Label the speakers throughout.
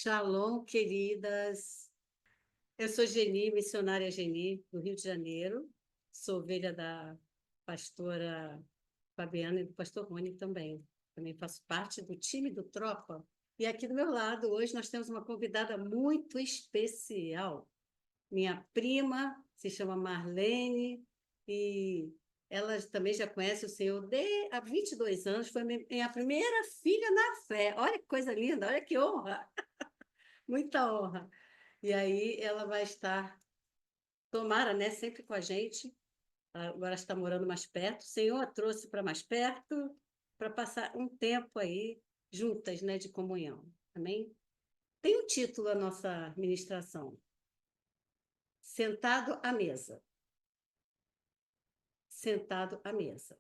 Speaker 1: Shalom, queridas. Eu sou Geni, missionária Geni, do Rio de Janeiro. Sou ovelha da pastora Fabiana e do pastor Rony também. Também faço parte do time do Tropa. E aqui do meu lado, hoje, nós temos uma convidada muito especial. Minha prima se chama Marlene e ela também já conhece o Senhor há 22 anos. Foi minha primeira filha na fé. Olha que coisa linda, olha que honra. Muita honra. E aí ela vai estar, tomara, né, sempre com a gente. Agora está morando mais perto. O Senhor a trouxe para mais perto, para passar um tempo aí juntas, né, de comunhão. Amém? Tem um título a nossa ministração: Sentado à mesa. Sentado à mesa.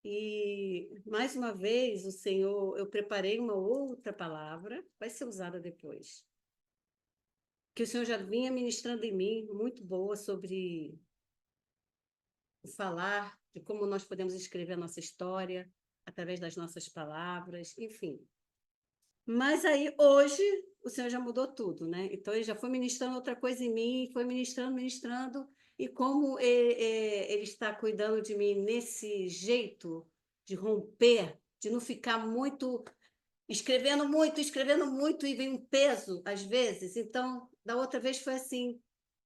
Speaker 1: E, mais uma vez, o Senhor, eu preparei uma outra palavra, vai ser usada depois, que o Senhor já vinha ministrando em mim, muito boa, sobre o falar, de como nós podemos escrever a nossa história, através das nossas palavras, enfim. Mas aí, hoje, o Senhor já mudou tudo, né? Então, ele já foi ministrando outra coisa em mim, foi ministrando, ministrando, e como ele está cuidando de mim nesse jeito de romper, de não ficar escrevendo muito, e vem um peso, às vezes. Então, da outra vez foi assim.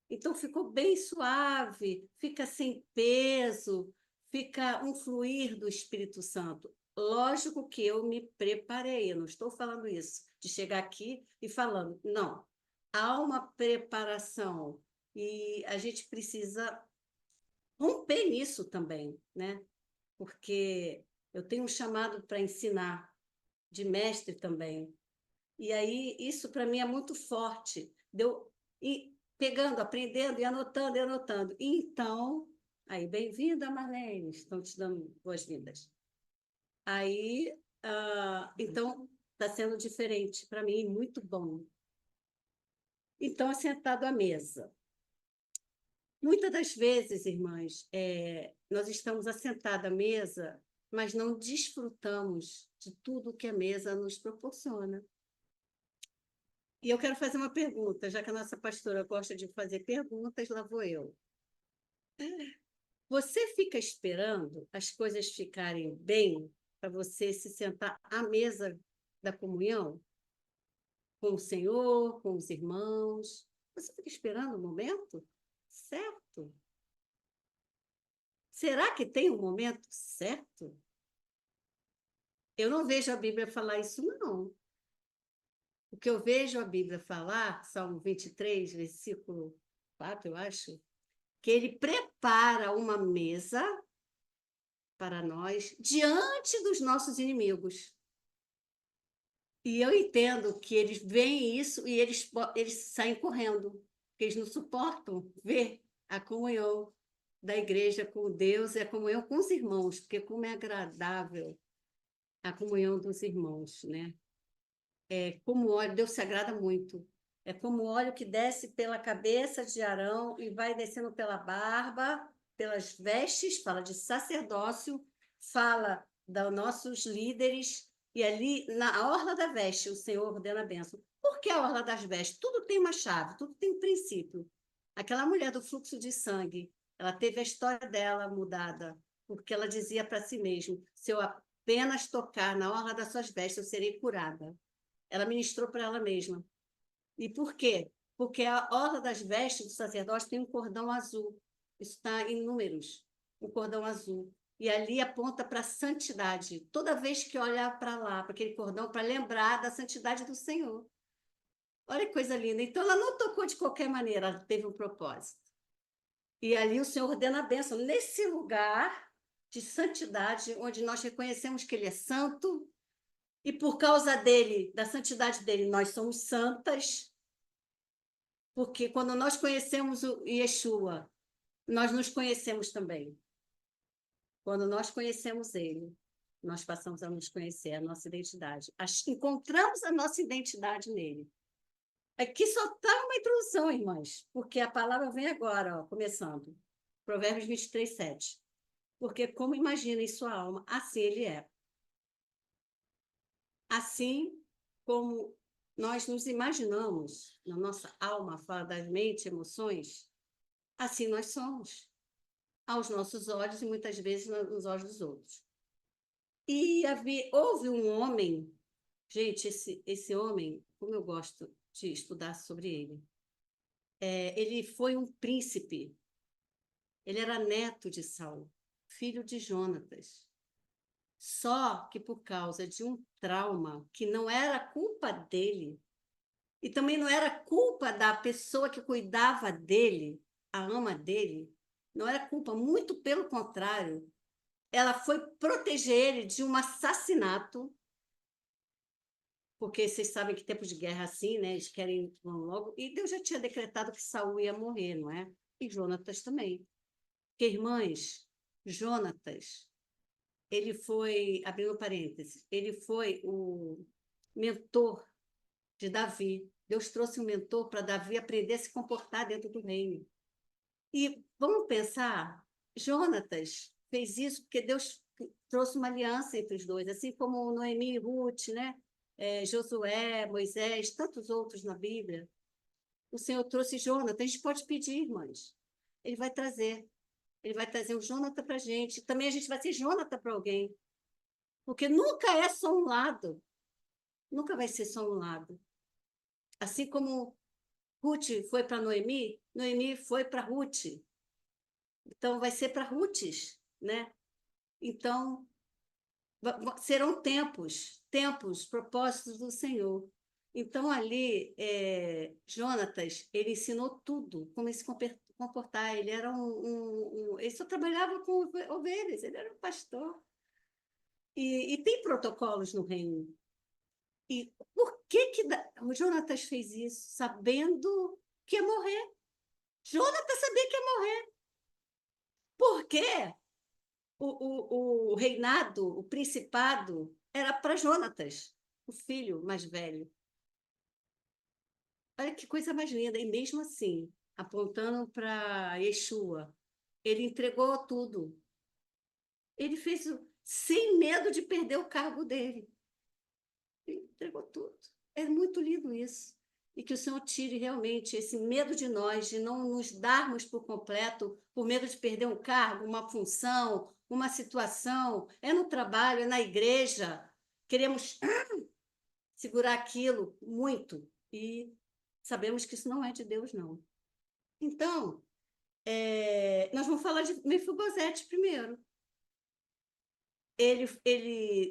Speaker 1: Então, ficou bem suave, fica sem peso, fica um fluir do Espírito Santo. Lógico que eu me preparei, eu não estou falando isso, de chegar aqui e falando, não. Há uma preparação e a gente precisa romper nisso também, né? Porque eu tenho um chamado para ensinar, de mestre também. E aí, isso para mim é muito forte. Deu e pegando, aprendendo e anotando e anotando. Então, aí, bem-vinda, Marlene, estão te dando boas-vindas. Aí, então, está sendo diferente para mim, muito bom. Então, sentado à mesa. Muitas das vezes, irmãs, nós estamos assentados à mesa, mas não desfrutamos de tudo que a mesa nos proporciona. E eu quero fazer uma pergunta, já que a nossa pastora gosta de fazer perguntas, lá vou eu. Você fica esperando as coisas ficarem bem para você se sentar à mesa da comunhão com o Senhor, com os irmãos? Você fica esperando o momento certo? Será que tem um momento certo? Eu não vejo a Bíblia falar isso, não. O que eu vejo a Bíblia falar, Salmo 23, versículo 4, eu acho, que ele prepara uma mesa para nós diante dos nossos inimigos. E eu entendo que eles veem isso e eles saem correndo, porque eles não suportam ver a comunhão da igreja com Deus e a comunhão com os irmãos, porque como é agradável a comunhão dos irmãos, né? Como óleo, Deus se agrada muito. É como óleo que desce pela cabeça de Arão e vai descendo pela barba, pelas vestes, fala de sacerdócio, fala dos nossos líderes, e ali na orla da veste o Senhor ordena a bênção. Por que a orla das vestes? Tudo tem uma chave, tudo tem um princípio. Aquela mulher do fluxo de sangue, ela teve a história dela mudada, porque ela dizia para si mesma: se eu apenas tocar na orla das suas vestes, eu serei curada. Ela ministrou para ela mesma. E por quê? Porque a orla das vestes do sacerdote tem um cordão azul. Isso está em Números, o cordão azul. E ali aponta para a santidade. Toda vez que olhar para lá, para aquele cordão, para lembrar da santidade do Senhor. Olha que coisa linda. Então, ela não tocou de qualquer maneira, ela teve um propósito. E ali o Senhor ordena a bênção. Nesse lugar de santidade, onde nós reconhecemos que Ele é santo, e por causa dele, da santidade dele, nós somos santas, porque quando nós conhecemos o Yeshua, nós nos conhecemos também. Quando nós conhecemos ele, nós passamos a nos conhecer, a nossa identidade. Encontramos a nossa identidade nele. Aqui só está uma introdução, irmãs, porque a palavra vem agora, ó, começando. Provérbios 23, 7. Porque como imagina em sua alma, assim ele é. Assim como nós nos imaginamos, na nossa alma, fala das mentes, emoções, assim nós somos, aos nossos olhos e muitas vezes nos olhos dos outros. E houve um homem, gente, esse homem, como eu gosto de estudar sobre ele, ele foi um príncipe, ele era neto de Saul, filho de Jonatas. Só que por causa de um trauma que não era culpa dele, e também não era culpa da pessoa que cuidava dele, a ama dele, não era culpa, muito pelo contrário, ela foi proteger ele de um assassinato, porque vocês sabem que tempos de guerra assim, né? Eles querem vão logo, e Deus já tinha decretado que Saul ia morrer, não é? E Jonatas também. Porque, irmãs, Jonatas, ele foi, abrindo parênteses, ele foi o mentor de Davi. Deus trouxe um mentor para Davi aprender a se comportar dentro do reino. E vamos pensar, Jonatas fez isso porque Deus trouxe uma aliança entre os dois, assim como Noemi e Ruth, né? Josué, Moisés, tantos outros na Bíblia. O Senhor trouxe Jonatas. A gente pode pedir, irmãs. Ele vai trazer. Ele vai trazer um Jonathan para a gente. Também a gente vai ser Jonathan para alguém. Porque nunca é só um lado. Nunca vai ser só um lado. Assim como Ruth foi para Noemi, Noemi foi para Ruth. Então, vai ser para Rutes, né? Então, serão tempos, propósitos do Senhor. Então, ali, Jonatas, ele ensinou tudo, como se comportar. Ele era ele só trabalhava com ovelhas, ele era um pastor. E tem protocolos no reino. E por que o Jonatas fez isso, sabendo que ia morrer? Jonatas sabia que ia morrer. Por quê? O reinado, o principado, era para Jonatas, o filho mais velho. Olha que coisa mais linda. E mesmo assim, apontando para Yeshua, ele entregou tudo. Ele fez sem medo de perder o cargo dele. Ele entregou tudo. É muito lindo isso. E que o Senhor tire realmente esse medo de nós, de não nos darmos por completo, por medo de perder um cargo, uma função, uma situação. É no trabalho, é na igreja. Queremos segurar aquilo muito. E sabemos que isso não é de Deus, não. Então, nós vamos falar de Mefibosete primeiro.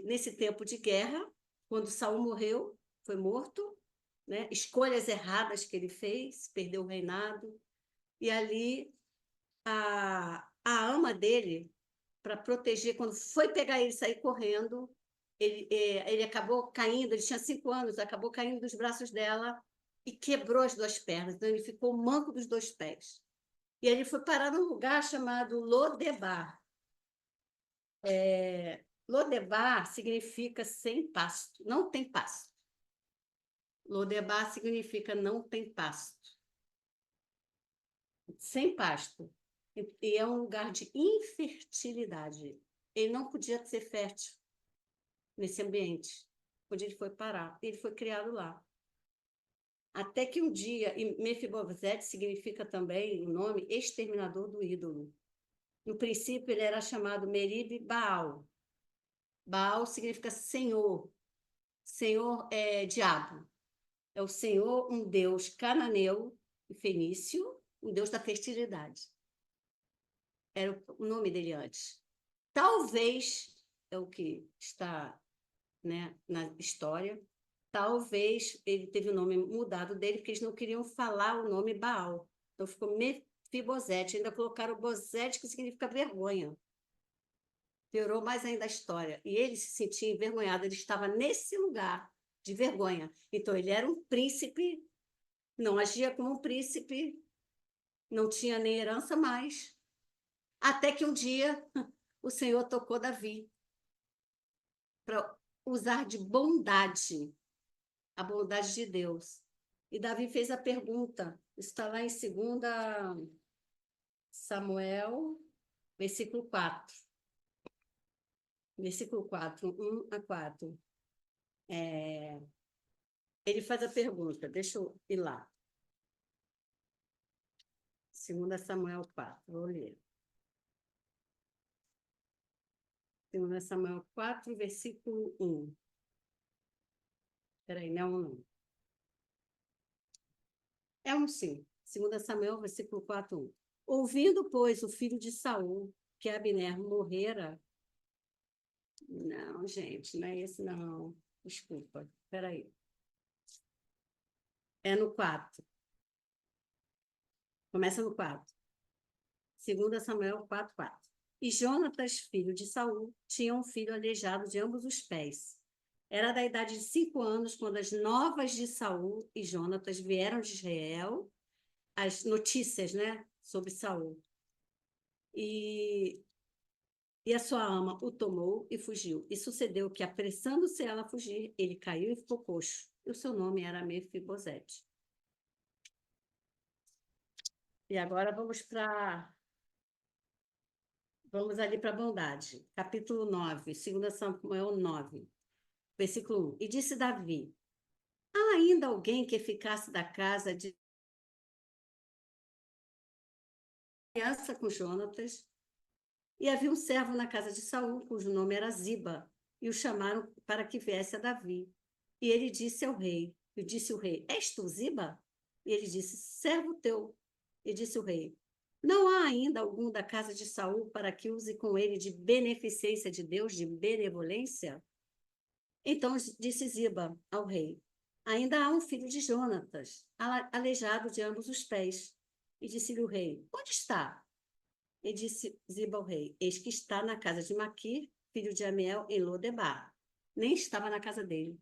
Speaker 1: Nesse tempo de guerra, quando Saul morreu, foi morto, né? Escolhas erradas que ele fez, perdeu o reinado, e ali a ama dele, para proteger, quando foi pegar ele e sair correndo, ele acabou caindo, ele tinha 5 anos, acabou caindo dos braços dela e quebrou as 2 pernas, então ele ficou manco dos 2 pés. E ele foi parar num lugar chamado Lodebar. Lodebar significa sem pasto, não tem pasto. Lodebar significa não tem pasto, sem pasto. E é um lugar de infertilidade. Ele não podia ser fértil nesse ambiente onde ele foi parar. Ele foi criado lá. Até que um dia, e Mefibosete significa também o nome exterminador do ídolo. No princípio, ele era chamado Merib Baal. Baal significa senhor. Senhor é diabo. É o Senhor, um Deus cananeu e fenício, um Deus da fertilidade. Era o nome dele antes. Talvez, é o que está, né, na história, talvez ele teve o nome mudado dele, porque eles não queriam falar o nome Baal. Então ficou Mefibosete. Ainda colocaram Bosete, que significa vergonha. Piorou mais ainda a história. E ele se sentia envergonhado, ele estava nesse lugar de vergonha. Então ele era um príncipe, não agia como um príncipe, não tinha nem herança mais. Até que um dia o Senhor tocou Davi para usar de bondade, a bondade de Deus. E Davi fez a pergunta, está lá em 2 Samuel, versículo 4. Versículo 4, 1 a 4. ele faz a pergunta, deixa eu ir lá. 2 Samuel 4, vou ler. 2 Samuel 4, versículo 1. Espera aí, não é um não. É um sim. 2 Samuel, versículo 4, 1. Ouvindo, pois, o filho de Saul, que Abner morrera... Não, gente, não é esse não. Desculpa, espera aí. É no 4. Começa no 4. 2 Samuel 4, 4. E Jonatas, filho de Saul, tinha um filho aleijado de ambos os pés. Era da idade de 5 anos quando as novas de Saul e Jonatas vieram de Israel, as notícias, né, sobre Saul. E a sua ama o tomou e fugiu. E sucedeu que, apressando-se ela a fugir, ele caiu e ficou coxo. E o seu nome era Mefibosete. E agora vamos ali para a bondade. Capítulo 9, 2 Samuel 9, versículo 1. E disse Davi: há ainda alguém que ficasse da casa de aliança com Jonatas? E havia um servo na casa de Saul, cujo nome era Ziba, e o chamaram para que viesse a Davi. E ele disse ao rei, o rei, és tu Ziba? E ele disse, servo teu. E disse o rei, não há ainda algum da casa de Saul para que use com ele de beneficência de Deus, de benevolência? Então disse Ziba ao rei, ainda há um filho de Jonatas, aleijado de ambos os pés. E disse-lhe o rei, onde está? E disse Ziba ao rei, eis que está na casa de Maquir, filho de Amiel, em Lodebar. Nem estava na casa dele.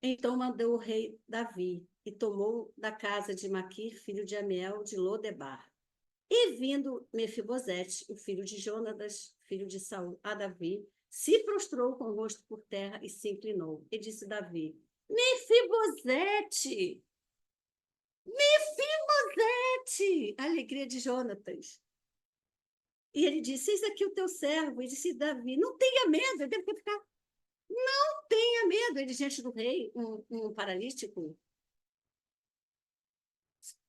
Speaker 1: Então mandou o rei Davi, e tomou da casa de Maquir, filho de Amiel, de Lodebar. E vindo Mefibosete, o filho de Jonatas, filho de Saul, a Davi, se prostrou com o rosto por terra e se inclinou. E disse Davi, Mefibosete! Mefibosete! A alegria de Jonatas. E ele disse, eis aqui o teu servo. E disse Davi, não tenha medo, ele deve ficar, não tenha medo. Ele diante do rei, um paralítico,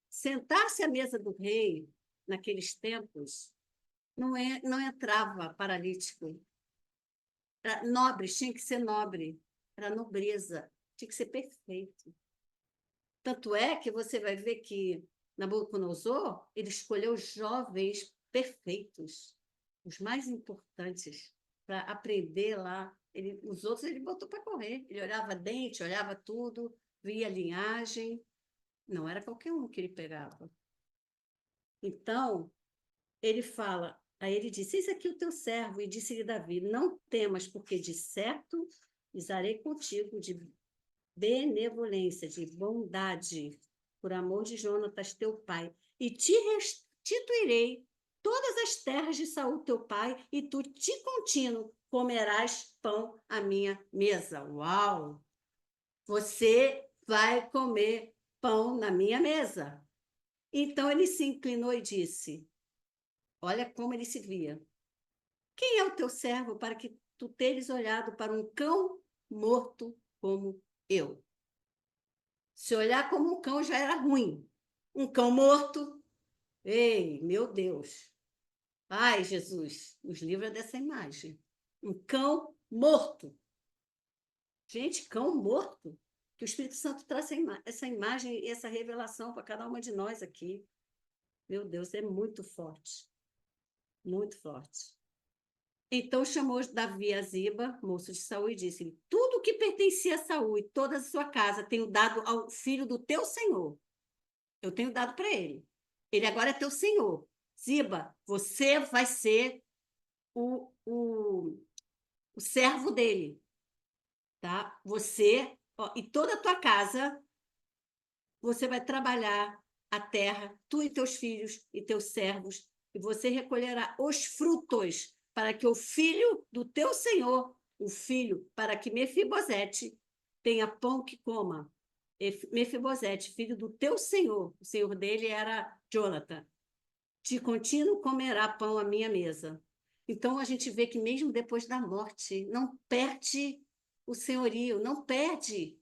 Speaker 1: sentar-se à mesa do rei, naqueles tempos, não entrava paralítico. Era nobre, tinha que ser nobre. Era nobreza, tinha que ser perfeito. Tanto é que você vai ver que Nabucodonosor, ele escolheu jovens perfeitos, os mais importantes, para aprender lá. Os outros ele botou para correr. Ele olhava dente, olhava tudo, via linhagem. Não era qualquer um que ele pegava. Então, ele fala, aí ele disse, eis aqui o teu servo, e disse-lhe Davi, não temas, porque de certo usarei contigo de benevolência, de bondade, por amor de Jonatas, teu pai, e te restituirei todas as terras de Saul, teu pai, e tu de contínuo comerás pão à minha mesa. Uau! Você vai comer pão na minha mesa. Então ele se inclinou e disse, olha como ele se via. Quem é o teu servo para que tu teres olhado para um cão morto como eu? Se olhar como um cão já era ruim. Um cão morto, ei, meu Deus. Ai, Jesus, nos livra dessa imagem. Um cão morto. Gente, cão morto. Que o Espírito Santo traz essa imagem e essa revelação para cada uma de nós aqui. Meu Deus, é muito forte. Muito forte. Então chamou Davi a Ziba, moço de Saul, e disse-lhe, tudo o que pertencia a Saul e toda a sua casa tenho dado ao filho do teu senhor. Eu tenho dado para ele. Ele agora é teu senhor. Ziba, você vai ser o servo dele, tá? Você, ó, e toda a tua casa, você vai trabalhar a terra, tu e teus filhos e teus servos, e você recolherá os frutos para que o filho do teu senhor, o filho, para que Mefibosete tenha pão que coma. Mefibosete, filho do teu senhor, o senhor dele era Jonathan, de contínuo comerá pão à minha mesa. Então a gente vê que mesmo depois da morte, não perde o senhorio, não perde.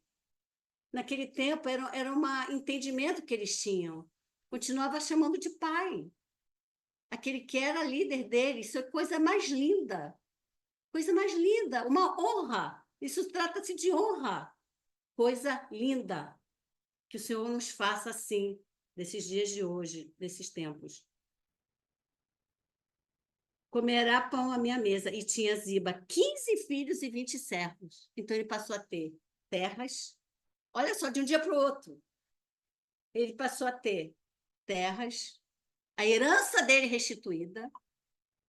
Speaker 1: Naquele tempo, era um entendimento que eles tinham. Continuava chamando de pai. Aquele que era líder dele, isso é coisa mais linda. Coisa mais linda, uma honra. Isso trata-se de honra. Coisa linda. Que o Senhor nos faça assim, nesses dias de hoje, nesses tempos. Comerá pão à minha mesa. E tinha Ziba 15 filhos e 20 servos. Então ele passou a ter terras. Olha só, de um dia para o outro. Ele passou a ter terras, a herança dele restituída,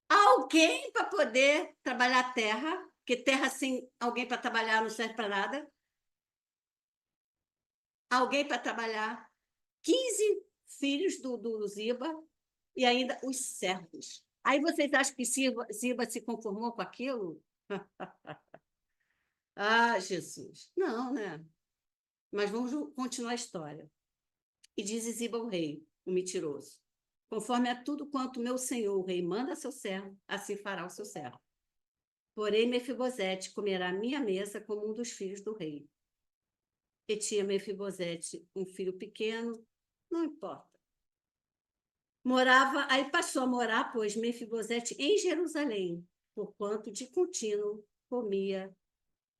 Speaker 1: alguém para poder trabalhar a terra, porque terra sem alguém para trabalhar não serve para nada. Alguém para trabalhar, 15 filhos do Ziba e ainda os servos. Aí vocês acham que Ziba se conformou com aquilo? Ah, Jesus. Não, né? Mas vamos continuar a história. E diz Ziba ao rei, o mentiroso: conforme a tudo quanto meu senhor, o rei, manda a seu servo, assim fará o seu servo. Porém, Mefibosete comerá à minha mesa como um dos filhos do rei. E tinha Mefibosete um filho pequeno, não importa. Aí passou a morar, pois, Mefibosete em Jerusalém, porquanto de contínuo comia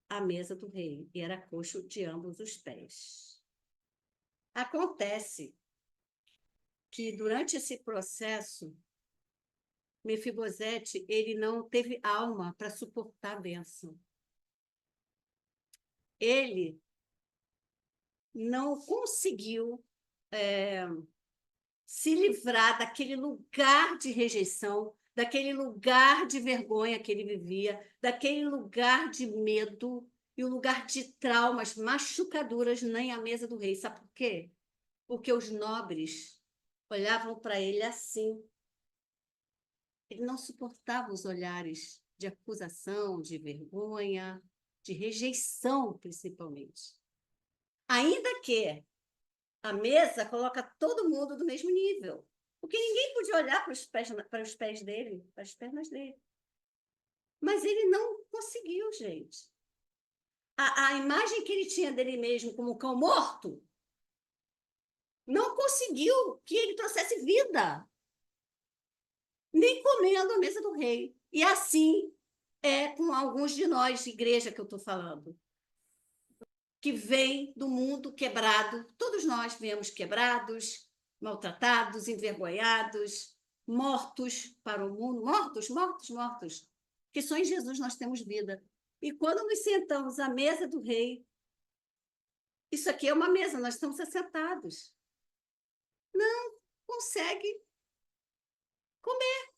Speaker 1: à mesa do rei, e era coxo de ambos os pés. Acontece que, durante esse processo, Mefibosete, ele não teve alma para suportar a bênção. Ele não conseguiu se livrar daquele lugar de rejeição, daquele lugar de vergonha que ele vivia, daquele lugar de medo e o lugar de traumas, machucaduras, nem à mesa do rei. Sabe por quê? Porque os nobres olhavam para ele assim. Ele não suportava os olhares de acusação, de vergonha, de rejeição, principalmente. Ainda que a mesa coloca todo mundo do mesmo nível. Porque ninguém podia olhar para os pés dele, para as pernas dele. Mas ele não conseguiu, gente. A imagem que ele tinha dele mesmo como cão morto não conseguiu que ele trouxesse vida, nem comendo à mesa do rei. E assim é com alguns de nós, de igreja que eu estou falando, que vem do mundo quebrado. Todos nós viemos quebrados, maltratados, envergonhados, mortos para o mundo, mortos, mortos, mortos. Que só em Jesus nós temos vida. E quando nos sentamos à mesa do rei, isso aqui é uma mesa, nós estamos assentados. Não consegue comer,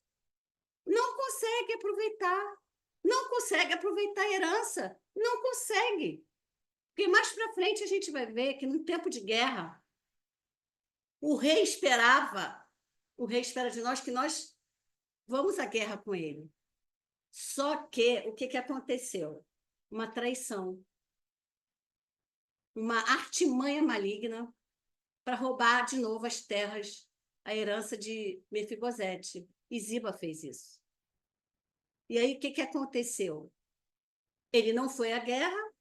Speaker 1: não consegue aproveitar, não consegue aproveitar a herança, não consegue. Porque mais para frente a gente vai ver que no tempo de guerra, o rei espera de nós que nós vamos à guerra com ele. Só que o que aconteceu? Uma traição, uma artimanha maligna para roubar de novo as terras, a herança de Mefibosete. E Ziba fez isso. E aí o que aconteceu? Ele não foi à guerra,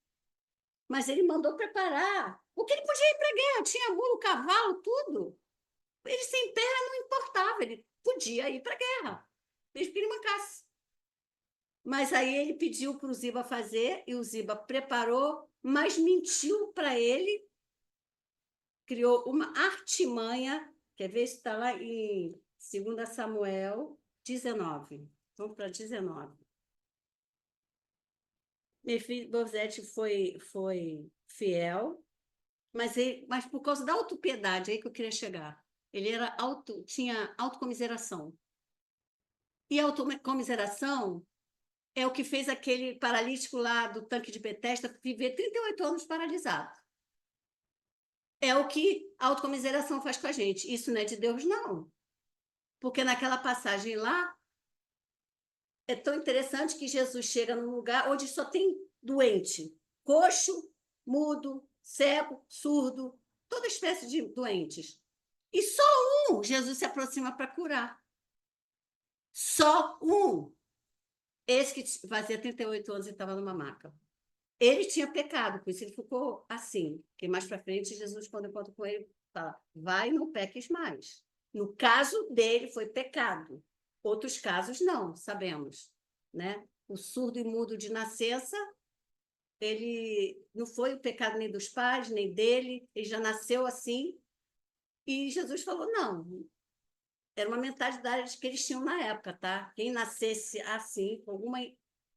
Speaker 1: mas ele mandou preparar. O que ele podia ir para a guerra? Tinha muro, cavalo, tudo. Ele sem perna não importava, ele podia ir para a guerra, desde que ele mancasse. Mas aí ele pediu para o Ziba fazer, e o Ziba preparou, mas mentiu para ele, criou uma artimanha. Quer ver se está lá em 2 Samuel 19. Vamos para 19. Mefibosete foi fiel, mas por causa da autopiedade, aí que eu queria chegar. Ele tinha autocomiseração. E a autocomiseração é o que fez aquele paralítico lá do tanque de Betesda viver 38 anos paralisado. É o que a autocomiseração faz com a gente. Isso não é de Deus, não. Porque naquela passagem lá, é tão interessante que Jesus chega num lugar onde só tem doente, coxo, mudo, cego, surdo, toda espécie de doentes. E só um Jesus se aproxima para curar. Só um. Esse que fazia 38 anos e estava numa maca. Ele tinha pecado, por isso ele ficou assim. Porque mais para frente, Jesus, quando encontra com ele, fala: vai e não peques mais. No caso dele, foi pecado. Outros casos, não, sabemos. Né? O surdo e mudo de nascença, ele não foi o pecado nem dos pais, nem dele, ele já nasceu assim. E Jesus falou: não, era uma mentalidade que eles tinham na época, tá? Quem nascesse assim, com alguma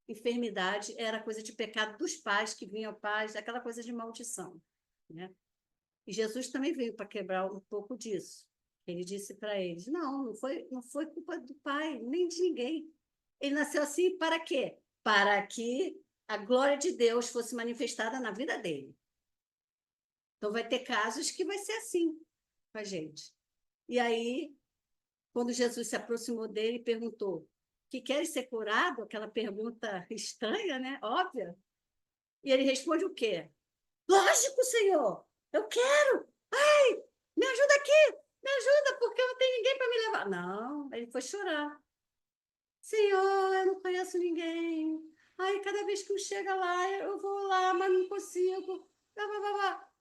Speaker 1: enfermidade, era coisa de pecado dos pais, que vinham pais, aquela coisa de maldição, né? E Jesus também veio para quebrar um pouco disso. Ele disse para eles: não foi culpa do pai, nem de ninguém. Ele nasceu assim para quê? Para que a glória de Deus fosse manifestada na vida dele. Então, vai ter casos que vai ser assim com a gente. E aí, quando Jesus se aproximou dele e perguntou: que queres ser curado? Aquela pergunta estranha, né? Óbvia. E ele responde o quê? Lógico, Senhor, eu quero. Ai, me ajuda aqui, me ajuda, porque não tem ninguém para me levar. Não, ele foi chorar. Senhor, eu não conheço ninguém. Ai, cada vez que eu chego lá, eu vou lá, mas não consigo.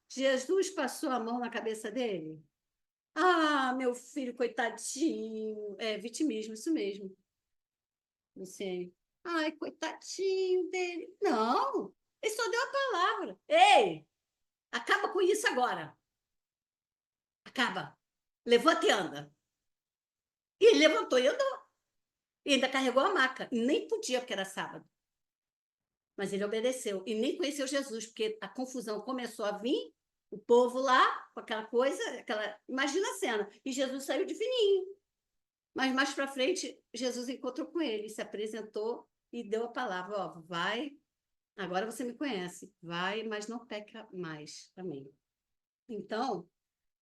Speaker 1: Jesus passou a mão na cabeça dele. Ah, meu filho, coitadinho. É vitimismo, isso mesmo. Luciene. Ai, coitadinho dele. Não, ele só deu a palavra. Ei, acaba com isso agora. Acaba. Levanta e anda. E ele levantou e andou. E ainda carregou a maca. Nem podia, porque era sábado. Mas ele obedeceu. E nem conheceu Jesus, porque a confusão começou a vir, o povo lá, com aquela coisa, aquela. Imagina a cena. E Jesus saiu de fininho. Mas mais para frente, Jesus encontrou com ele, se apresentou e deu a palavra: ó, vai, agora você me conhece, vai, mas não peca mais também. Então,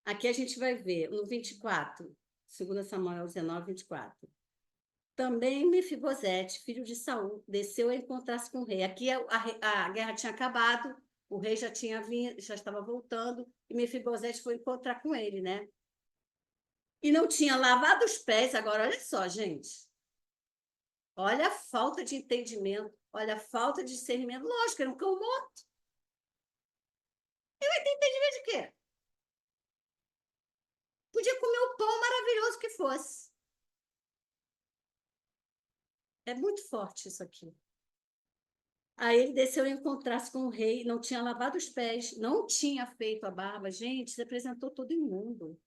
Speaker 1: aqui a gente vai ver no 24, 2 Samuel 19, 24. Também Mefibosete, filho de Saul, desceu a encontrar-se com o rei. Aqui a guerra tinha acabado, o rei já tinha vindo, já estava voltando, e Mefibosete foi encontrar com ele, né? E não tinha lavado os pés. Agora, olha só, gente. Olha a falta de entendimento, olha a falta de discernimento. Lógico, era um cão morto. Ele vai ter entendimento de quê? Podia comer o pão maravilhoso que fosse. É muito forte isso aqui. Aí ele desceu e encontrar-se com o rei, não tinha lavado os pés, não tinha feito a barba. Gente, se apresentou todo imundo.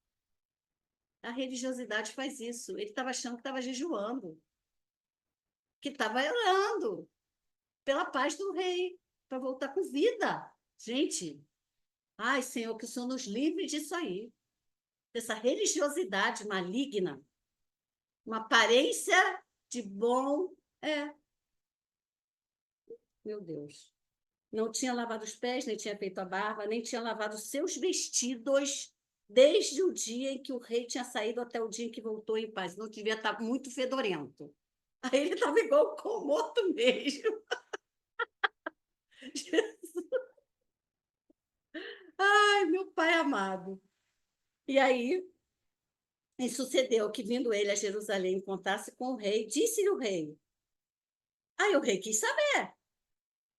Speaker 1: A religiosidade faz isso. Ele estava achando que estava jejuando, que estava orando pela paz do rei, para voltar com vida. Gente, ai, Senhor, que o Senhor nos livre disso aí, dessa religiosidade maligna, uma aparência de bom. É, meu Deus. Não tinha lavado os pés, nem tinha feito a barba, nem tinha lavado seus vestidos desde o dia em que o rei tinha saído até o dia em que voltou em paz. Não devia estar muito fedorento. Aí ele estava igual com morto mesmo. Ai, meu pai amado. E aí, e sucedeu que, vindo ele a Jerusalém encontrar-se com o rei, disse-lhe o rei. Aí o rei quis saber.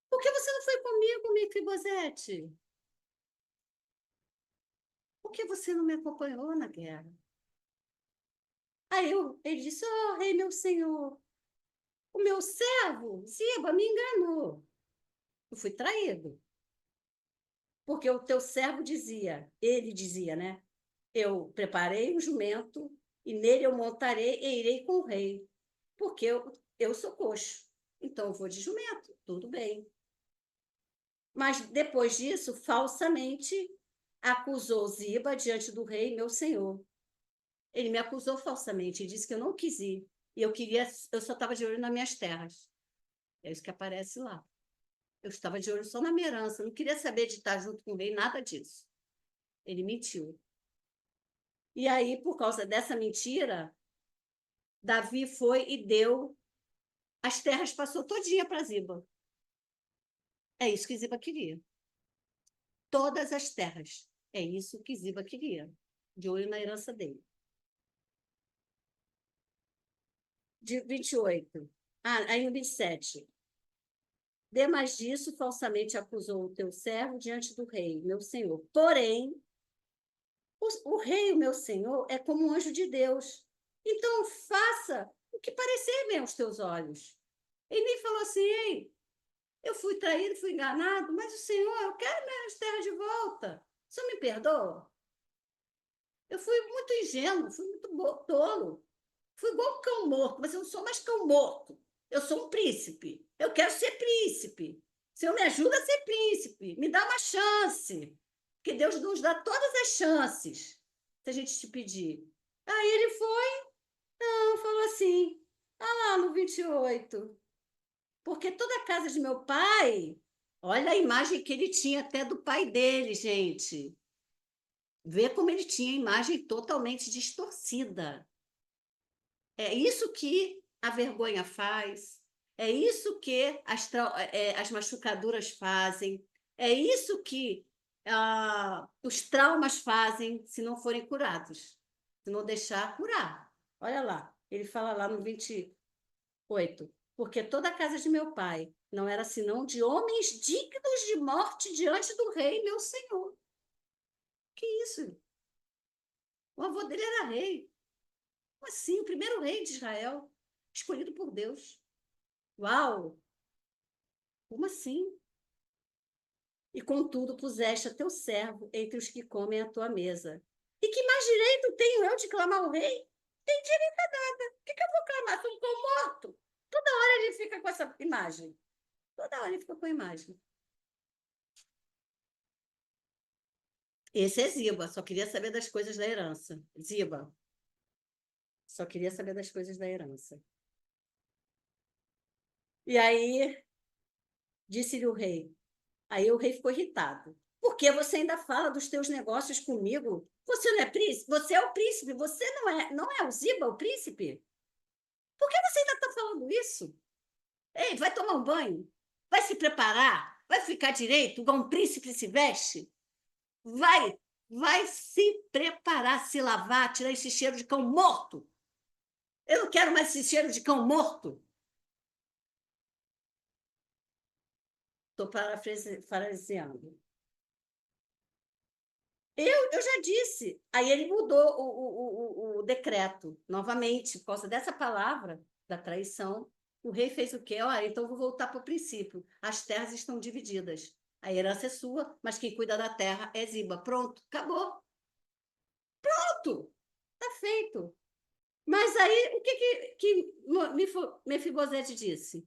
Speaker 1: Por que você não foi comigo, Mefibosete? Por que você não me acompanhou na guerra? Ele disse: oh, rei, meu senhor, o meu servo, Ziba, me enganou. Eu fui traído. Porque o teu servo dizia, ele dizia, né? Eu preparei um jumento e nele eu montarei e irei com o rei. Porque eu sou coxo. Então eu vou de jumento, tudo bem. Mas depois disso, falsamente acusou Ziba diante do rei, meu senhor. Ele me acusou falsamente e disse que eu não quis ir. E eu só estava de olho nas minhas terras. É isso que aparece lá. Eu estava de olho só na minha herança, não queria saber de estar junto com o rei, nada disso. Ele mentiu. E aí, por causa dessa mentira, Davi foi e deu as terras, passou todinha para Ziba. É isso que Ziba queria. Todas as terras. É isso que Ziba queria. De olho na herança dele. De 28. Aí no 27. Demais disso, falsamente acusou o teu servo diante do rei, meu senhor. Porém, o rei, o meu senhor, é como um anjo de Deus. Então, faça o que parecer bem aos teus olhos. Ele nem falou assim, ei, eu fui traído, fui enganado, mas o Senhor, eu quero minhas terras de volta. O Senhor me perdoa? Eu fui muito ingênuo, fui muito tolo. Fui igual um cão morto, mas eu não sou mais cão morto. Eu sou um príncipe. Eu quero ser príncipe. O Senhor me ajuda a ser príncipe. Me dá uma chance. Porque Deus nos dá todas as chances, se a gente te pedir. Aí ele foi, não, falou assim, lá no 28. Porque toda a casa de meu pai, olha a imagem que ele tinha até do pai dele, gente. Vê como ele tinha a imagem totalmente distorcida. É isso que a vergonha faz, é isso que as machucaduras fazem, é isso que os traumas fazem se não forem curados, se não deixar curar. Olha lá, ele fala lá no 28, porque toda a casa de meu pai não era senão de homens dignos de morte diante do rei, meu senhor. Que isso? O avô dele era rei. Como assim? O primeiro rei de Israel, escolhido por Deus. Uau! Como assim? E contudo puseste a teu servo entre os que comem à tua mesa. E que mais direito tenho eu de clamar ao rei? Tem direito a nada. O que eu vou clamar? Sou um cão morto. Toda hora ele fica com essa imagem. Toda hora ele fica com a imagem. Esse é Ziba, só queria saber das coisas da herança. Ziba, só queria saber das coisas da herança. E aí, disse-lhe o rei. Aí o rei ficou irritado. Por que você ainda fala dos teus negócios comigo? Você não é príncipe? Você é o príncipe, você não é o Ziba, o príncipe? Por que você ainda está falando isso? Ei, vai tomar um banho? Vai se preparar? Vai ficar direito, igual um príncipe se veste? Vai, vai se preparar, se lavar, tirar esse cheiro de cão morto. Eu não quero mais esse cheiro de cão morto. Estou parafraseando. Eu já disse. Aí ele mudou o decreto, novamente, por causa dessa palavra da traição. O rei fez o quê? Olha, então eu vou voltar para o princípio. As terras estão divididas. A herança é sua, mas quem cuida da terra é Ziba. Pronto, acabou. Pronto, está feito. Mas aí, o que Mefibosete disse?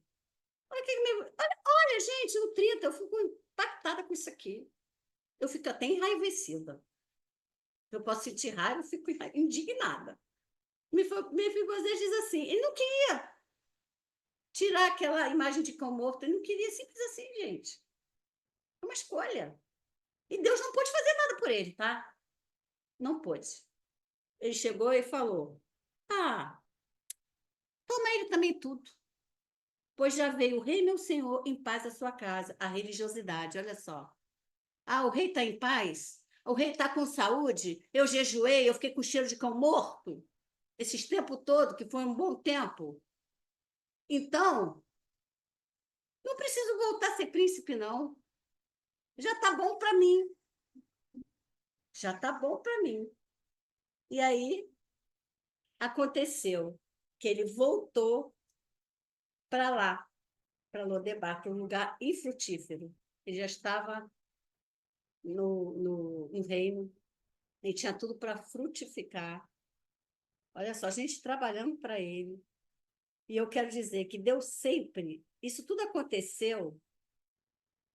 Speaker 1: Olha, gente, no 30 eu fico impactada com isso aqui. Eu fico até enraivecida. Eu posso sentir raiva, eu fico indignada. Mefibosete diz assim, ele não queria tirar aquela imagem de cão morto, ele não queria, simples assim, gente. É uma escolha. E Deus não pôde fazer nada por ele, tá? Não pôde. Ele chegou e falou, toma ele também tudo, pois já veio o rei meu senhor em paz à sua casa, a religiosidade, olha só. O rei está em paz? O rei está com saúde? Eu jejuei, eu fiquei com cheiro de cão morto? Esses tempo todo, que foi um bom tempo. Então, não preciso voltar a ser príncipe, não. Já está bom para mim. Já está bom para mim. E aí aconteceu que ele voltou para lá, para Lodebar, para um lugar infrutífero. Ele já estava no reino e tinha tudo para frutificar. Olha só, a gente trabalhando para ele. E eu quero dizer que Deus sempre, isso tudo aconteceu.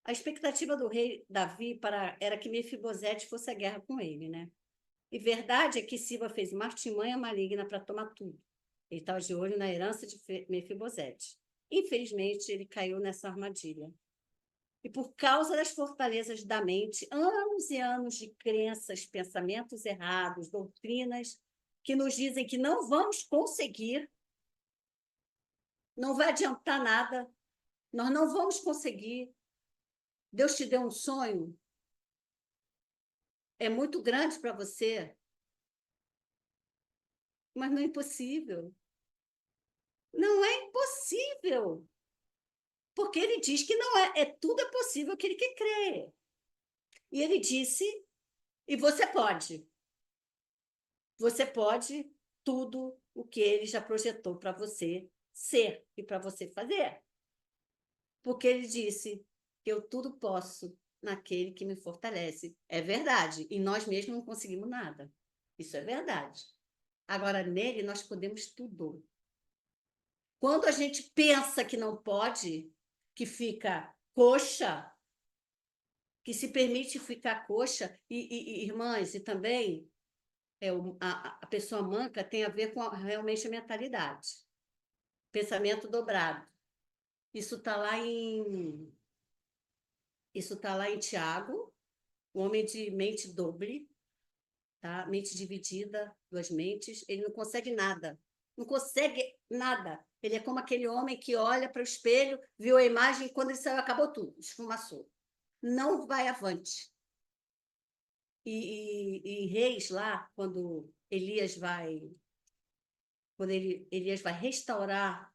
Speaker 1: A expectativa do rei Davi era que Mefibosete fosse à guerra com ele, né? E verdade é que Siba fez uma artimanha maligna para tomar tudo. Ele estava de olho na herança de Mefibosete. Infelizmente, ele caiu nessa armadilha. E por causa das fortalezas da mente, anos e anos de crenças, pensamentos errados, doutrinas que nos dizem que não vamos conseguir, não vai adiantar nada, nós não vamos conseguir. Deus te deu um sonho, é muito grande para você, mas não é impossível. Não é impossível. Porque ele diz que não é, tudo é possível aquele que crê. E ele disse, e você pode tudo o que ele já projetou para você ser e para você fazer. Porque ele disse, eu tudo posso naquele que me fortalece. É verdade, e nós mesmos não conseguimos nada. Isso é verdade. Agora, nele, nós podemos tudo. Quando a gente pensa que não pode, que fica coxa, que se permite ficar coxa, irmãs, e também a pessoa manca tem a ver com realmente a mentalidade, pensamento dobrado. Isso está lá em Tiago, o homem de mente doble, tá? Mente dividida, duas mentes, ele não consegue nada. Não consegue nada. Ele é como aquele homem que olha para o espelho, viu a imagem, quando ele saiu, acabou tudo, esfumaçou. Não vai avante. E Reis lá, quando Elias vai restaurar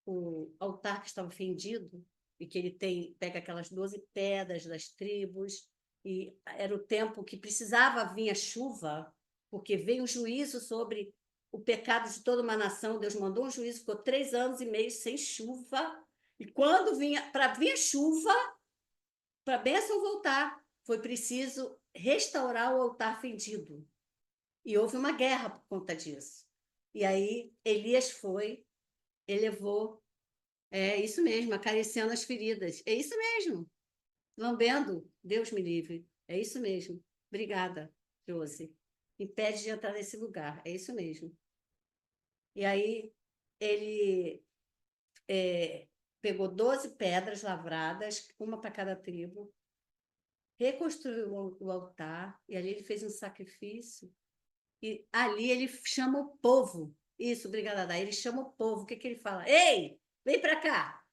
Speaker 1: o altar que estava fendido, e que ele pega aquelas 12 pedras das tribos, e era o tempo que precisava vir a chuva, porque veio um juízo sobre o pecado de toda uma nação. Deus mandou um juízo, ficou 3 anos e meio sem chuva, e quando vinha, para vir a chuva, para a bênção voltar, foi preciso restaurar o altar fendido. E houve uma guerra por conta disso. E aí Elias foi, elevou, é isso mesmo, acariciando as feridas. É isso mesmo, lambendo, Deus me livre. É isso mesmo. Obrigada, Josi. Impede de entrar nesse lugar. É isso mesmo. E aí ele pegou 12 pedras lavradas, uma para cada tribo, reconstruiu o altar, e ali ele fez um sacrifício. E ali ele chama o povo. Isso, obrigada, Dai. Ele chama o povo. O que, que ele fala? Ei, vem para cá.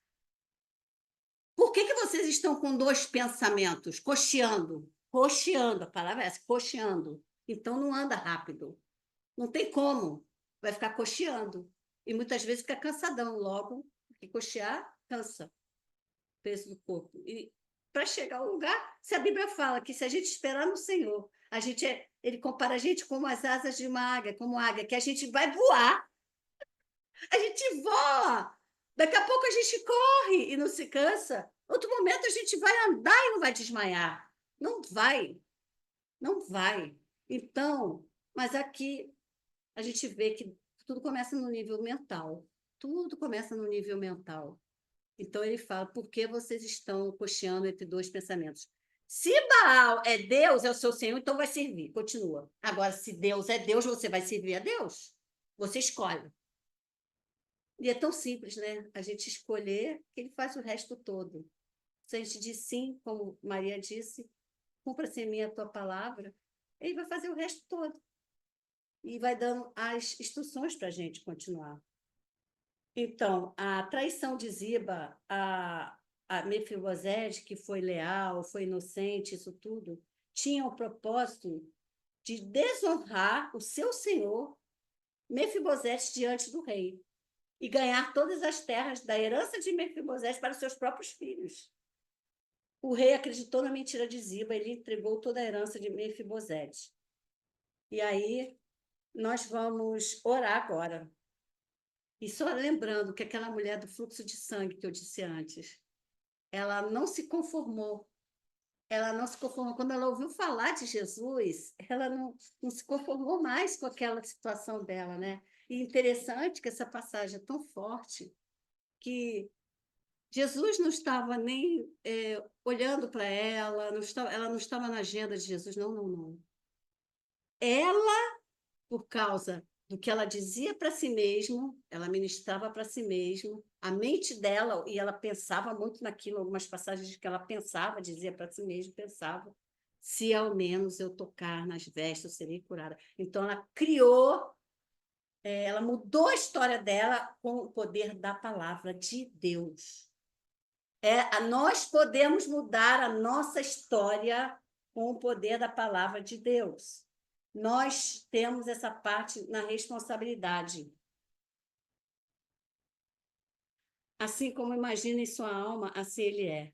Speaker 1: Por que, que vocês estão com dois pensamentos? Cocheando. Cocheando, a palavra é essa, cocheando. Então não anda rápido. Não tem como. Vai ficar cocheando. E muitas vezes fica cansadão logo, porque cochear cansa o peso do corpo. E para chegar ao lugar, se a Bíblia fala que se a gente esperar no Senhor, ele compara a gente como as asas de uma águia, como águia, que a gente vai voar, a gente voa. Daqui a pouco a gente corre e não se cansa. Outro momento a gente vai andar e não vai desmaiar. Não vai, não vai. Então, mas aqui a gente vê que tudo começa no nível mental. Tudo começa no nível mental. Então ele fala, por que vocês estão cocheando entre dois pensamentos? Se Baal é Deus, é o seu Senhor, então vai servir. Continua. Agora, se Deus é Deus, você vai servir a Deus? Você escolhe. E é tão simples, né? A gente escolher que ele faz o resto todo. Se a gente diz sim, como Maria disse, cumpra-se em mim a tua palavra, ele vai fazer o resto todo. E vai dando as instruções para a gente continuar. Então, a traição de Ziba, a Mefibosete, que foi leal, foi inocente, isso tudo, tinha o propósito de desonrar o seu senhor, Mefibosete, diante do rei, e ganhar todas as terras da herança de Mefibosete para os seus próprios filhos. O rei acreditou na mentira de Ziba, ele entregou toda a herança de Mefibosete. E aí, nós vamos orar agora. E só lembrando que aquela mulher do fluxo de sangue que eu disse antes, ela não se conformou. Ela não se conformou. Quando ela ouviu falar de Jesus, ela não se conformou mais com aquela situação dela, né? E interessante que essa passagem é tão forte que Jesus não estava nem olhando para ela, ela não estava na agenda de Jesus, não, não, não. Ela, por causa do que ela dizia para si mesma, ela ministrava para si mesma, a mente dela, e ela pensava muito naquilo, algumas passagens que ela pensava, dizia para si mesma, pensava, se ao menos eu tocar nas vestes, eu serei curada. Então, ela criou, ela mudou a história dela com o poder da palavra de Deus. Nós podemos mudar a nossa história com o poder da palavra de Deus. Nós temos essa parte na responsabilidade. Assim como imagina em sua alma, assim ele é.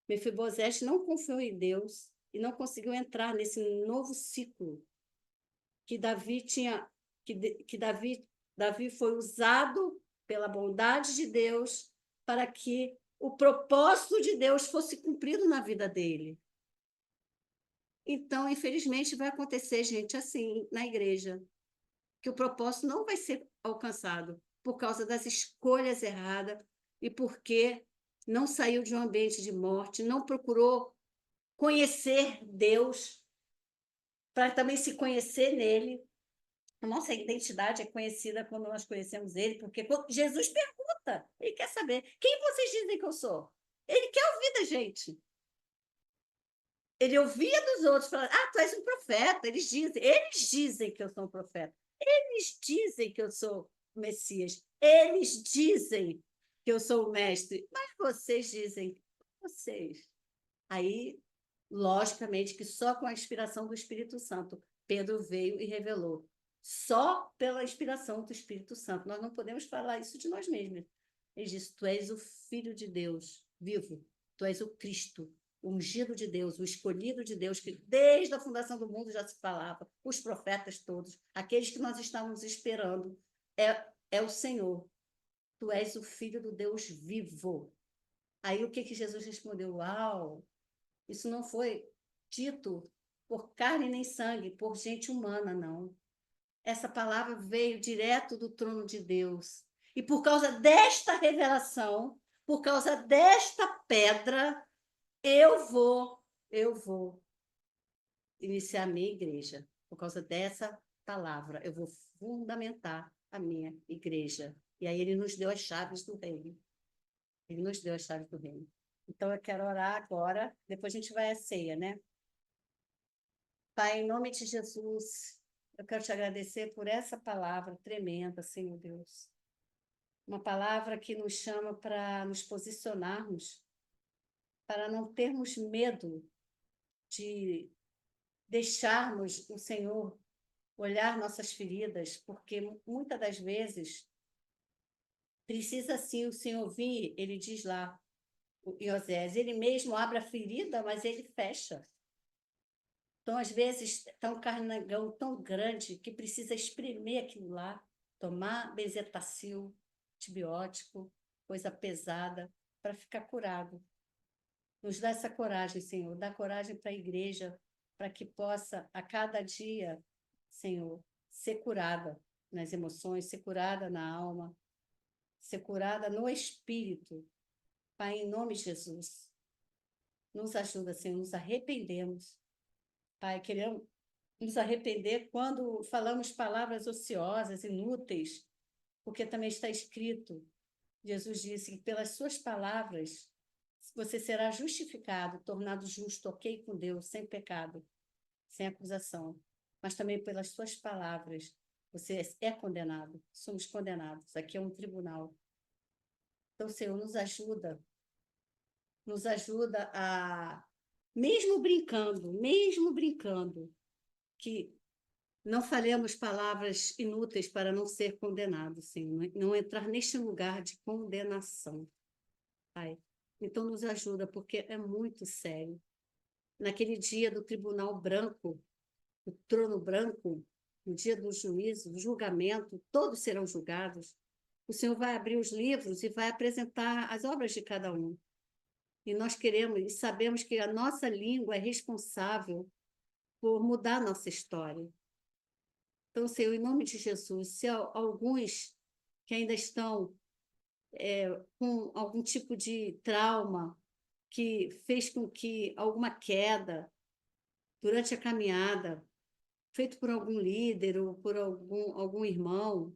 Speaker 1: Mefibosete não confiou em Deus e não conseguiu entrar nesse novo ciclo que Davi tinha, que Davi foi usado pela bondade de Deus para que o propósito de Deus fosse cumprido na vida dele. Então, infelizmente, vai acontecer, gente, assim, na igreja, que o propósito não vai ser alcançado por causa das escolhas erradas e porque não saiu de um ambiente de morte, não procurou conhecer Deus, para também se conhecer nele. A nossa identidade é conhecida quando nós conhecemos ele, porque Jesus pergunta, ele quer saber, quem vocês dizem que eu sou? Ele quer ouvir da gente. Ele ouvia dos outros, falando, tu és um profeta, eles dizem que eu sou um profeta, eles dizem que eu sou o Messias, eles dizem que eu sou o mestre, mas vocês dizem, vocês. Aí, logicamente, que só com a inspiração do Espírito Santo, Pedro veio e revelou. Só pela inspiração do Espírito Santo. Nós não podemos falar isso de nós mesmos. Ele disse: Tu és o Filho de Deus vivo. Tu és o Cristo, o ungido de Deus, o escolhido de Deus, que desde a fundação do mundo já se falava, os profetas todos, aqueles que nós estávamos esperando, é o Senhor. Tu és o Filho do Deus vivo. Aí o que Jesus respondeu? Uau! Isso não foi dito por carne nem sangue, por gente humana, não. Essa palavra veio direto do trono de Deus. E por causa desta revelação, por causa desta pedra, eu vou iniciar a minha igreja. Por causa dessa palavra, eu vou fundamentar a minha igreja. E aí ele nos deu as chaves do reino. Ele nos deu as chaves do reino. Então eu quero orar agora, depois a gente vai à ceia, né? Pai, em nome de Jesus, eu quero te agradecer por essa palavra tremenda, Senhor Deus. Uma palavra que nos chama para nos posicionarmos, para não termos medo de deixarmos o Senhor olhar nossas feridas, porque muitas das vezes precisa sim o Senhor vir, ele diz lá, em Osés, ele mesmo abre a ferida, mas ele fecha. Então, às vezes, está um carnagão tão grande que precisa espremer aquilo lá, tomar bezetacil, antibiótico, coisa pesada, para ficar curado. Nos dá essa coragem, Senhor, dá coragem para a igreja, para que possa, a cada dia, Senhor, ser curada nas emoções, ser curada na alma, ser curada no espírito. Pai, em nome de Jesus, nos ajuda, Senhor, nos arrependemos. Pai, queremos nos arrepender quando falamos palavras ociosas, inúteis, porque também está escrito, Jesus disse que pelas suas palavras você será justificado, tornado justo, ok com Deus, sem pecado, sem acusação. Mas também pelas suas palavras você é condenado, somos condenados. Aqui é um tribunal. Então, Senhor, nos ajuda a, mesmo brincando, que não falemos palavras inúteis para não ser condenado, Senhor, não entrar neste lugar de condenação, Pai. Então, nos ajuda, porque é muito sério. Naquele dia do tribunal branco, do trono branco, no dia do juízo, do julgamento, todos serão julgados. O Senhor vai abrir os livros e vai apresentar as obras de cada um. E nós queremos e sabemos que a nossa língua é responsável por mudar a nossa história. Então, Senhor, em nome de Jesus, se alguns que ainda estão com algum tipo de trauma que fez com que alguma queda durante a caminhada, feito por algum líder ou por algum irmão,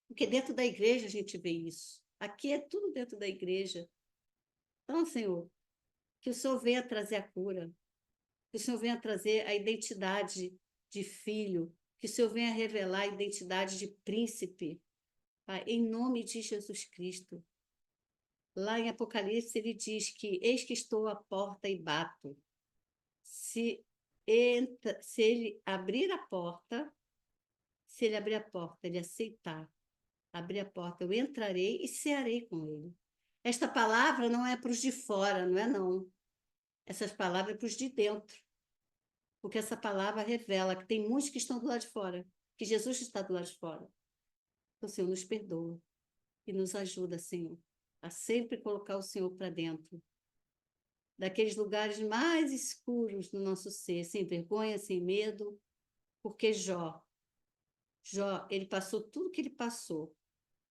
Speaker 1: porque dentro da igreja a gente vê isso. Aqui é tudo dentro da igreja. Então, Senhor, que o Senhor venha trazer a cura, que o Senhor venha trazer a identidade de filho, que o Senhor venha revelar a identidade de príncipe, Pai, em nome de Jesus Cristo. Lá em Apocalipse ele diz que eis que estou à porta e bato. Se ele abrir a porta, se ele abrir a porta, ele aceitar, abrir a porta, eu entrarei e cearei com ele. Esta palavra não é para os de fora, não é não. Essas palavras é para os de dentro. Porque essa palavra revela que tem muitos que estão do lado de fora, que Jesus está do lado de fora. Então, Senhor, nos perdoa e nos ajuda, Senhor, a sempre colocar o Senhor para dentro daqueles lugares mais escuros do nosso ser, sem vergonha, sem medo, porque Jó, ele passou tudo que ele passou.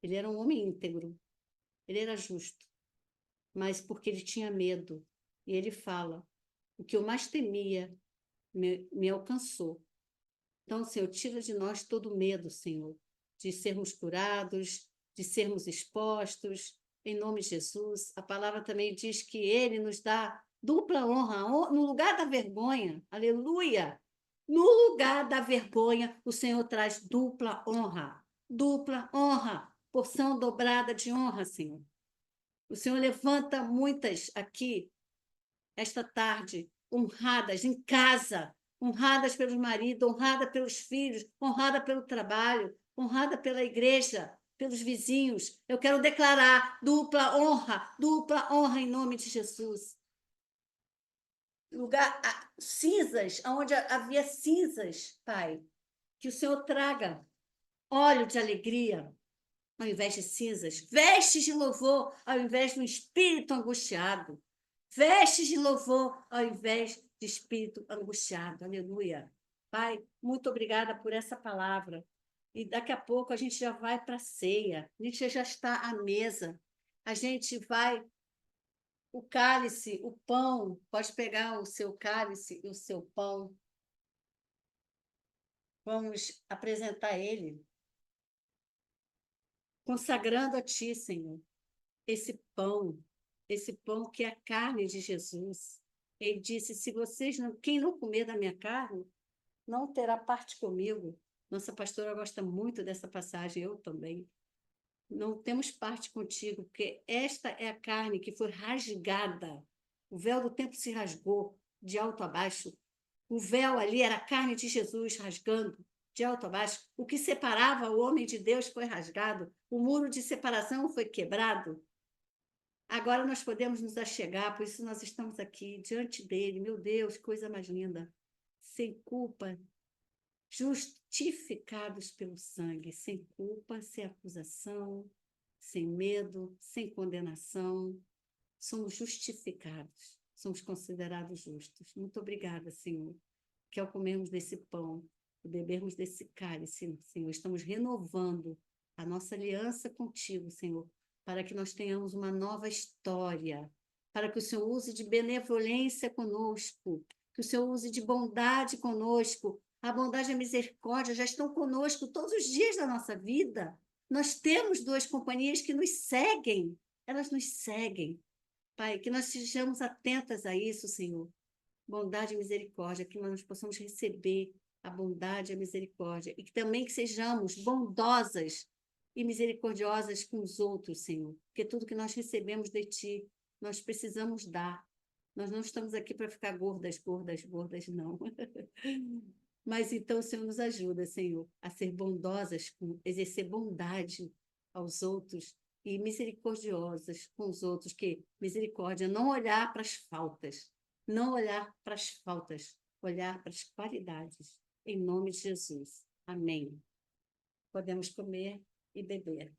Speaker 1: Ele era um homem íntegro, ele era justo, mas porque ele tinha medo. E ele fala: o que eu mais temia me alcançou. Então, Senhor, tira de nós todo medo, Senhor, de sermos curados, de sermos expostos, em nome de Jesus. A palavra também diz que Ele nos dá dupla honra, no lugar da vergonha, aleluia! No lugar da vergonha, o Senhor traz dupla honra, porção dobrada de honra, Senhor. O Senhor levanta muitas aqui esta tarde, honradas em casa, honradas pelos maridos, honrada pelos filhos, honrada pelo trabalho, honrada pela igreja, pelos vizinhos. Eu quero declarar dupla honra em nome de Jesus. Lugar cinzas, onde havia cinzas, Pai, que o Senhor traga óleo de alegria, ao invés de cinzas, vestes de louvor, ao invés de um espírito angustiado, vestes de louvor, ao invés de espírito angustiado. Aleluia. Pai, muito obrigada por essa palavra. E daqui a pouco a gente já vai para a ceia, a gente já está à mesa, a gente vai. O cálice, o pão, pode pegar o seu cálice e o seu pão. Vamos apresentar ele, consagrando a Ti, Senhor, esse pão que é a carne de Jesus. Ele disse: se vocês não, quem não comer da minha carne, não terá parte comigo. Nossa pastora gosta muito dessa passagem, eu também. Não temos parte contigo, porque esta é a carne que foi rasgada. O véu do templo se rasgou de alto a baixo. O véu ali era a carne de Jesus rasgando de alto a baixo. O que separava o homem de Deus foi rasgado. O muro de separação foi quebrado. Agora nós podemos nos achegar, por isso nós estamos aqui diante dele. Meu Deus, coisa mais linda. Sem culpa, justificados pelo sangue, sem culpa, sem acusação, sem medo, sem condenação. Somos justificados, somos considerados justos. Muito obrigada, Senhor, que ao comermos desse pão e bebermos desse cálice, Senhor, estamos renovando a nossa aliança contigo, Senhor, para que nós tenhamos uma nova história, para que o Senhor use de benevolência conosco, que o Senhor use de bondade conosco. A bondade e a misericórdia já estão conosco todos os dias da nossa vida. Nós temos duas companhias que nos seguem, elas nos seguem. Pai, que nós sejamos atentas a isso, Senhor. Bondade e misericórdia, que nós possamos receber a bondade e a misericórdia, e que também que sejamos bondosas e misericordiosas com os outros, Senhor, porque tudo que nós recebemos de Ti, nós precisamos dar. Nós não estamos aqui para ficar gordas, gordas, gordas, não. Mas então o Senhor nos ajuda, Senhor, a ser bondosas, exercer bondade aos outros e misericordiosas com os outros, que misericórdia, não olhar para as faltas, não olhar para as faltas, olhar para as qualidades, em nome de Jesus. Amém. Podemos comer e beber.